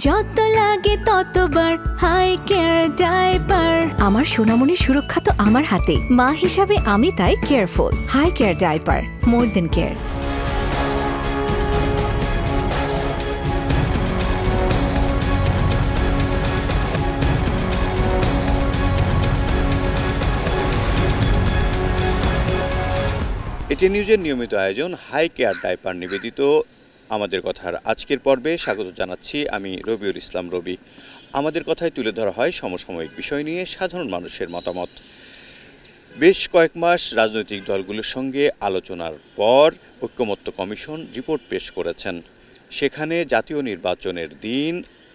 যত লাগে ততবার হাই কেয়ার ডাইপার। আমার সোনামণির সুরক্ষা তো আমার হাতে, মা হিসাবে আমি তাই কেয়ারফুল। হাই কেয়ার ডাইপার, মোর দেন কেয়ার। এটি নিউজের নিয়মিত আয়োজন হাই কেয়ার ডাইপার নিবেদিত আমাদের কথার আজকের পর্বে স্বাগত জানাচ্ছি আমি রবিউল ইসলাম রবি। আমাদের কথায় তুলে ধরা হয় সমসাময়িক বিষয় নিয়ে সাধারণ মানুষের মতামত। বেশ কয়েক মাস রাজনৈতিক দলগুলোর সঙ্গে আলোচনার পর ঐকমত্য কমিশন রিপোর্ট পেশ করেছেন। সেখানে জাতীয় নির্বাচনের দিন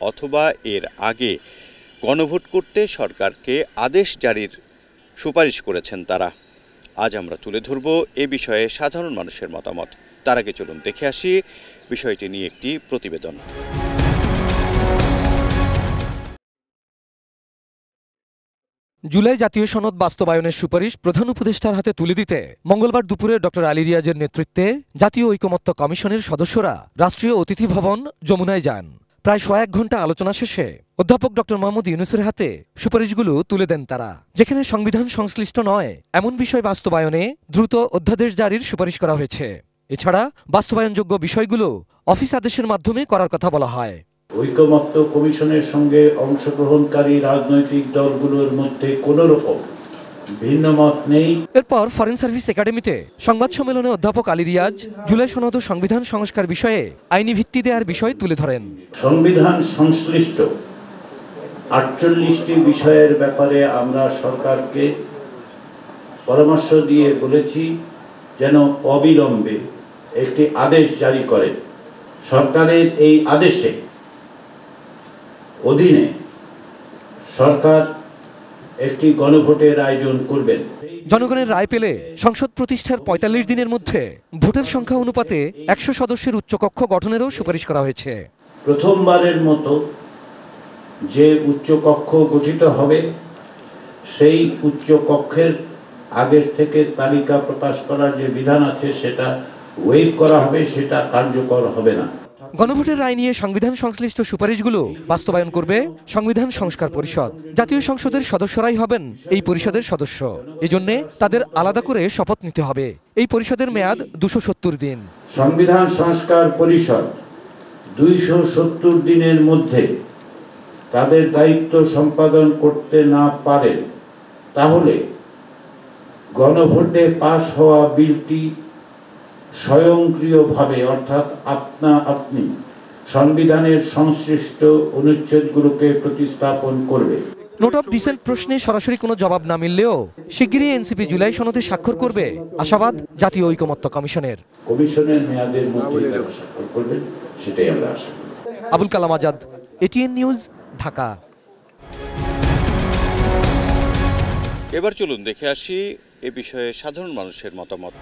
অথবা এর আগে গণভোট করতে সরকারকে আদেশ জারির সুপারিশ করেছেন তারা। আজ আমরা তুলে ধরব এ বিষয়ে সাধারণ মানুষের মতামত। তার আগে চলুন দেখে আসি বিষয়টি নিয়ে একটি প্রতিবেদন। জুলাই জাতীয় সনদ বাস্তবায়নের সুপারিশ প্রধান উপদেষ্টার হাতে তুলে দিতে মঙ্গলবার দুপুরে ডক্টর আলী রিয়াজের নেতৃত্বে জাতীয় ঐকমত্য কমিশনের সদস্যরা রাষ্ট্রীয় অতিথি ভবন যমুনায় যান। প্রায় ১০১ ঘণ্টা আলোচনা শেষে অধ্যাপক ডক্টর মোহাম্মদ ইউনূসের হাতে সুপারিশগুলো তুলে দেন তারা, যেখানে সংবিধান সংশ্লিষ্ট নয় এমন বিষয় বাস্তবায়নে দ্রুত অধ্যাদেশ জারির সুপারিশ করা হয়েছে। এছাড়া বাস্তবায়নযোগ্য বিষয়গুলো অফিস আদেশের মাধ্যমে করার কথা বলা হয়। ঐকমত্য কমিশনের সঙ্গে অংশগ্রহণকারী রাজনৈতিক দলগুলোর মধ্যে কোনো রকম ভিন্ন মত নেই। এরপর ফরেন সার্ভিস একাডেমিতে সংবাদ সম্মেলনে অধ্যাপক আলী রিয়াজ জুলাই সনদ ও সংবিধান সংস্কার বিষয়ে আইনি ভিত্তি দেওয়ার বিষয় তুলে ধরেন। সংবিধান সংশ্লিষ্ট ৪৮টি বিষয়ের ব্যাপারে আমরা সরকারকে পরামর্শ দিয়ে বলেছি যেন অবিলম্বে একটি আদেশ জারি করে। সরকারের এই আদেশে অধীনে সরকার একটি গণভোটের আয়োজন করবেন। জনগণের রায় পেলে সংসদ প্রতিষ্ঠার ৪৫ দিনের মধ্যে ভোটের সংখ্যা অনুপাতে ১০০ সদস্যের উচ্চকক্ষ গঠনেরও সুপারিশ করা হয়েছে। প্রথমবারের মতো যে উচ্চকক্ষ গঠিত হবে সেই উচ্চকক্ষের আগের থেকে তালিকা প্রকাশ করার যে বিধান আছে সেটা ওয়েভ করা হবে, সেটা কার্যকর হবে না। গণভোটের রায় নিয়ে সংবিধান সংশ্লিষ্ট সুপারিশগুলো বাস্তবায়ন করবে সংবিধান সংস্কার পরিষদ। জাতীয় সংসদের সদস্যরাই হবেন এই পরিষদের সদস্য। এজন্যে তাদের আলাদা করে শপথ নিতে হবে। এই পরিষদের মেয়াদ ২৭০ দিন। সংবিধান সংস্কার পরিষদ ২৭০ দিনের মধ্যে তাদের দায়িত্ব সম্পাদন করতে না পারেন তাহলে গণভোটে পাশ হওয়া বিলটি স্বয়ংক্রিয়ভাবে অর্থাৎ আপনি সংবিধানের সংশ্লিষ্ট অনুচ্ছেদগুলোকে প্রতিস্থাপন করবে। নোট অফ ডিসেন্ট প্রশ্নে সরাসরি কোনো জবাব না মিললেও শিগগিরই এনসিপি জুলাই সনদে স্বাক্ষর করবে আশাবাদ জাতীয় ঐকমত্য কমিশনের। কমিশনের মেয়াদের মধ্যে স্বাক্ষর করবে, সেটাই আমরা আশা করি। Abul Kalam Azad, ATN news, Dhaka. এবার চলুন দেখে আসি এ বিষয়ে সাধারণ মানুষের মতামত।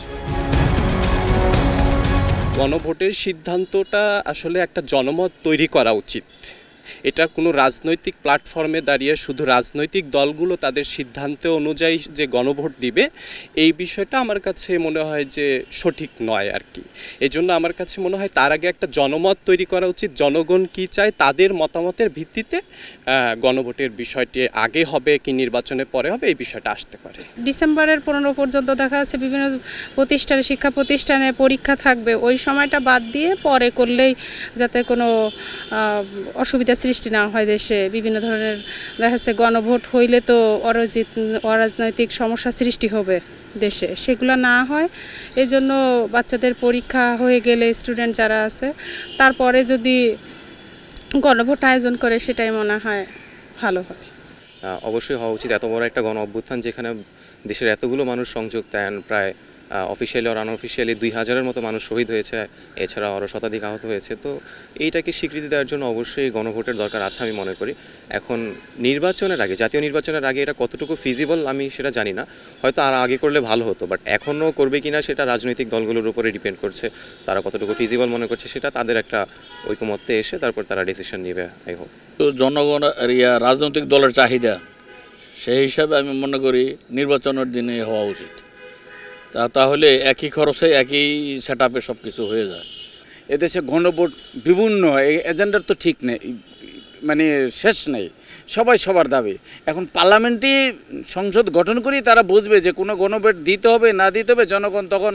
গণভোটের সিদ্ধান্তটা আসলে একটা জনমত তৈরি করা উচিত। এটা কোনো রাজনৈতিক প্ল্যাটফর্মে দাঁড়িয়ে শুধু রাজনৈতিক দলগুলো তাদের সিদ্ধান্ত অনুযায়ী যে গণভোট দিবে এই বিষয়টা আমার কাছে মনে হয় যে সঠিক নয় আর কি। এজন্য আমার কাছে মনে হয় তার আগে একটা জনমত তৈরি করা উচিত। জনগণ কি চায় তাদের মতামতের ভিত্তিতে গণভোটের বিষয়টি আগে হবে কি নির্বাচনের পরে হবে এই বিষয়টা আসতে পারে। ডিসেম্বরের ১৫ পর্যন্ত দেখা যাচ্ছে বিভিন্ন প্রতিষ্ঠানে শিক্ষা প্রতিষ্ঠানে পরীক্ষা থাকবে, ওই সময়টা বাদ দিয়ে পরে করলেই যাতে কোনো অসুবিধা সৃষ্টি না হয় দেশে। বিভিন্ন ধরনের দেখা যাচ্ছে গণভোট হইলে তো অরাজনৈতিক সমস্যা সৃষ্টি হবে দেশে, সেগুলো না হয় এই জন্য বাচ্চাদের পরীক্ষা হয়ে গেলে স্টুডেন্ট যারা আছে তারপরে যদি গণভোট আয়োজন করে সেটাই মনে হয় ভালো হয়। অবশ্যই হওয়া উচিত। এত বড় একটা গণ অভ্যুত্থান যেখানে দেশের এতগুলো মানুষ সংযোগ দেন, প্রায় অফিসিয়ালি আর আনঅফিসিয়ালি ২০০০-এর মতো মানুষ শহীদ হয়েছে, এছাড়া আরও শতাধিক আহত হয়েছে। তো এইটাকে স্বীকৃতি দেওয়ার জন্য অবশ্যই গণভোটের দরকার আছে আমি মনে করি। এখন নির্বাচনের আগে, জাতীয় নির্বাচনের আগে এটা কতটুকু ফিজিবল আমি সেটা জানি না, হয়তো আর আগে করলে ভালো হতো, বাট এখনও করবে কিনা সেটা রাজনৈতিক দলগুলোর উপরে ডিপেন্ড করছে। তারা কতটুকু ফিজিবল মনে করছে সেটা তাদের একটা ঐকমত্যে এসে তারপর তারা ডিসিশন নেবে। I hope. তো জনগণ রাজনৈতিক দলের চাহিদা সেই হিসাবে আমি মনে করি নির্বাচনের দিনে হওয়া উচিত। তাহলে একই খরচে একই সেট আপে সব কিছু হয়ে যায়। এদেশে গণভোট বিভিন্ন এজেন্ডার তো ঠিক নেই, মানে শেষ নেই, সবাই সবার দাবি। এখন পার্লামেন্টই সংসদ গঠন করেই তারা বুঝবে যে কোনো গণভোট দিতে হবে না দিতে হবে, জনগণ তখন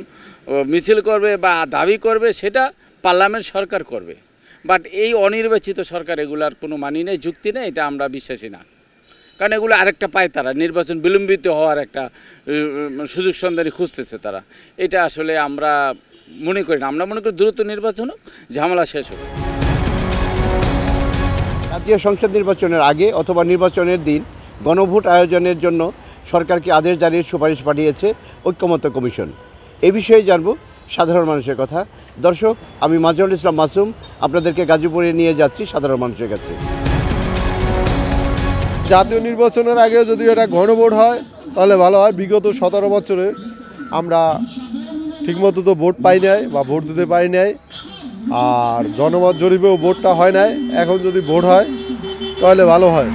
মিছিল করবে বা দাবি করবে, সেটা পার্লামেন্ট সরকার করবে। বাট এই অনির্বাচিত সরকার এগুলার কোনো মানি নেই, যুক্তি নেই, এটা আমরা বিশ্বাসী না। কারণ এগুলো আরেকটা পায় তারা, নির্বাচন বিলম্বিত হওয়ার একটা সুযোগ সন্ধানী খুঁজতেছে তারা। এটা আসলে আমরা মনে করি না। আমরা মনে করি দ্রুত নির্বাচন হোক, ঝামেলা শেষ হোক। জাতীয় সংসদ নির্বাচনের আগে অথবা নির্বাচনের দিন গণভোট আয়োজনের জন্য সরকারকে আদেশ জারির সুপারিশ পাঠিয়েছে ঐক্যমত্য কমিশন। এ বিষয়ে জানব সাধারণ মানুষের কথা। দর্শক, আমি মাজহারুল ইসলাম মাসুম আপনাদেরকে গাজীপুরে নিয়ে যাচ্ছি সাধারণ মানুষের কাছে। জাতীয় নির্বাচনের আগে যদি এটা গণভোট হয় তাহলে ভালো হয়। বিগত 17 বছরে আমরা ঠিকমতো তো ভোট পাই নাই বা ভোট দিতে পারি নাই, আর জনমত জরিপেও ভোটটা হয় নাই। এখন যদি ভোট হয় তাহলে ভালো হয়।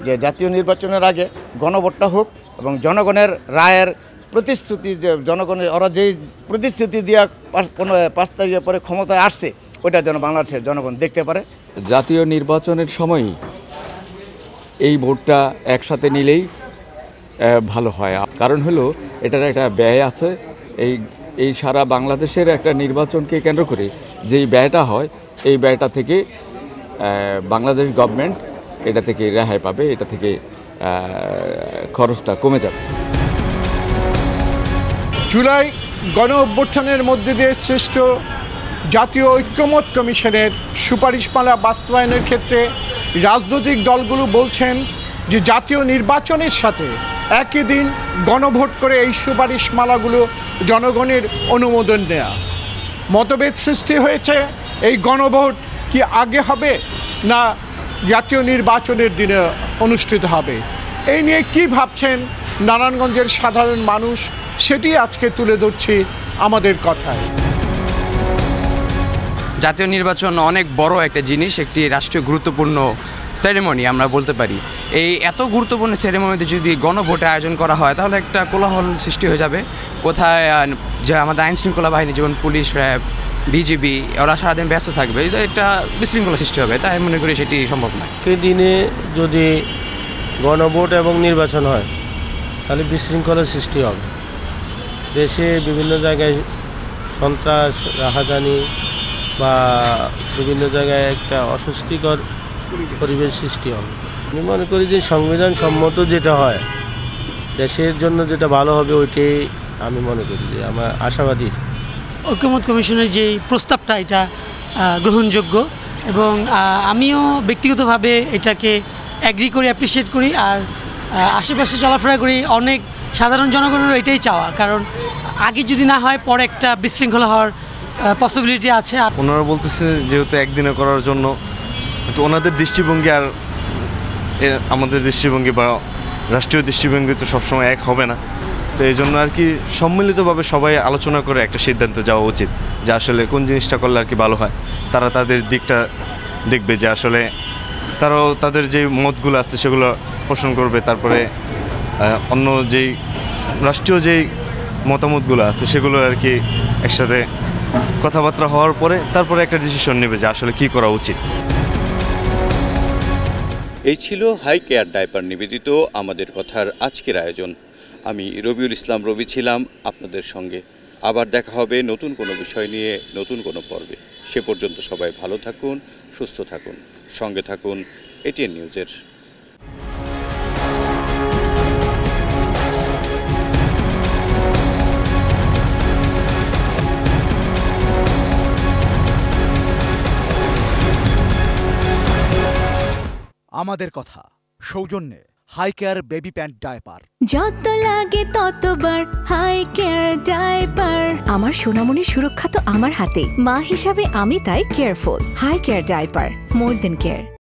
যে জাতীয় নির্বাচনের আগে গণভোটটা হোক এবং জনগণের রায়ের প্রতিশ্রুতি, যে জনগণের ওরা যেই প্রতিশ্রুতি দিয়ে 5 তারিখের পরে ক্ষমতায় আসছে, ওইটা যেন বাংলাদেশের জনগণ দেখতে পারে। জাতীয় নির্বাচনের সময়ই এই ভোটটা একসাথে নিলেই ভালো হয়। কারণ হলো এটার একটা ব্যয় আছে। এই সারা বাংলাদেশের একটা নির্বাচনকে কেন্দ্র করে যেই ব্যয়টা হয়, এই ব্যয়টা থেকে বাংলাদেশ গভর্নমেন্ট এটা থেকে রেহাই পাবে, এটা থেকে খরচটা কমে যাবে। জুলাই গণ অভ্যুত্থানের মধ্যে দিয়ে সৃষ্ট জাতীয় ঐক্যমত কমিশনের সুপারিশমালা বাস্তবায়নের ক্ষেত্রে রাজনৈতিক দলগুলো বলছেন যে জাতীয় নির্বাচনের সাথে একই দিন গণভোট করে এই সুপারিশমালাগুলো জনগণের অনুমোদন নেওয়া। মতভেদ সৃষ্টি হয়েছে, এই গণভোট কি আগে হবে না জাতীয় নির্বাচনের দিনে অনুষ্ঠিত হবে। এই নিয়ে কি ভাবছেন নারায়ণগঞ্জের সাধারণ মানুষ, সেটি আজকে তুলে ধরছি আমাদের কথায়। জাতীয় নির্বাচন অনেক বড় একটা জিনিস, একটি রাষ্ট্রীয় গুরুত্বপূর্ণ সেরেমনি আমরা বলতে পারি। এই এত গুরুত্বপূর্ণ সেরেমনিতে যদি গণভোটের আয়োজন করা হয় তাহলে একটা কোলাহল সৃষ্টি হয়ে যাবে। কোথায় যে আমাদের আইন শৃঙ্খলা বাহিনী যেমন পুলিশ, র্যাব, বিজিবি, ওরা সারাদিন ব্যস্ত থাকবে, একটা বিশৃঙ্খলা সৃষ্টি হবে। তাই মনে করি সেটি সম্ভব নয়। সেই দিনে যদি গণভোট এবং নির্বাচন হয় তাহলে বিশৃঙ্খলার সৃষ্টি হবে। দেশে বিভিন্ন জায়গায় সন্ত্রাস, রাহাজানি বা বিভিন্ন জায়গায় একটা অস্বস্তিকর পরিবেশ সৃষ্টি হবে। আমি মনে করি যে সংবিধান সম্মত যেটা হয়, দেশের জন্য যেটা ভালো হবে, ওইটাই আমি মনে করি যে আমার আশাবাদী। ঐক্যমত কমিশনের যে প্রস্তাবটা, এটা গ্রহণযোগ্য এবং আমিও ব্যক্তিগতভাবে এটাকে অ্যাগ্রি করি, অ্যাপ্রিসিয়েট করি। আর আশেপাশে চলাফেরা করি, অনেক সাধারণ জনগণেরও এটাই চাওয়া। কারণ আগে যদি না হয় পরে একটা বিশৃঙ্খলা হওয়ার পসিবিলিটি আছে। আর ওনারা বলতেছে যেহেতু একদিনে করার জন্য, তো ওনাদের দৃষ্টিভঙ্গি আর আমাদের দৃষ্টিভঙ্গি বা রাষ্ট্রীয় দৃষ্টিভঙ্গি তো সবসময় এক হবে না। তো এই জন্য আর কি সম্মিলিতভাবে সবাই আলোচনা করে একটা সিদ্ধান্তে যাওয়া উচিত যে আসলে কোন জিনিসটা করলে আর কি ভালো হয়। তারা তাদের দিকটা দেখবে, যে আসলে তারাও তাদের যে মতগুলো আছে সেগুলো পোষণ করবে। তারপরে অন্য যেই রাষ্ট্রীয় যেই মতামতগুলো আছে সেগুলো আর কি একসাথে কথাবার্তা হওয়ার পরে তারপরে একটা ডিসিশন নেবে যে আসলে কী করা উচিত। এই ছিল হাই কেয়ার ডাইপার নিবেদিত আমাদের কথার আজকের আয়োজন। আমি রবিউল ইসলাম রবি ছিলাম আপনাদের সঙ্গে। আবার দেখা হবে নতুন কোনো বিষয় নিয়ে, নতুন কোনো পর্বে। সে পর্যন্ত সবাই ভালো থাকুন, সুস্থ থাকুন, সঙ্গে থাকুন এটিএন নিউজের। আমাদের কথা সৌজন্যে hi care baby pant diaper. যত লাগে ততবার হাই কেয়ার ডায়পার। আমার সোনামণির সুরক্ষা তো আমার হাতে, মা হিসাবে আমি তাই কেয়ারফুল। হাই কেয়ার ডায়পার, মোর দেন কেয়ার।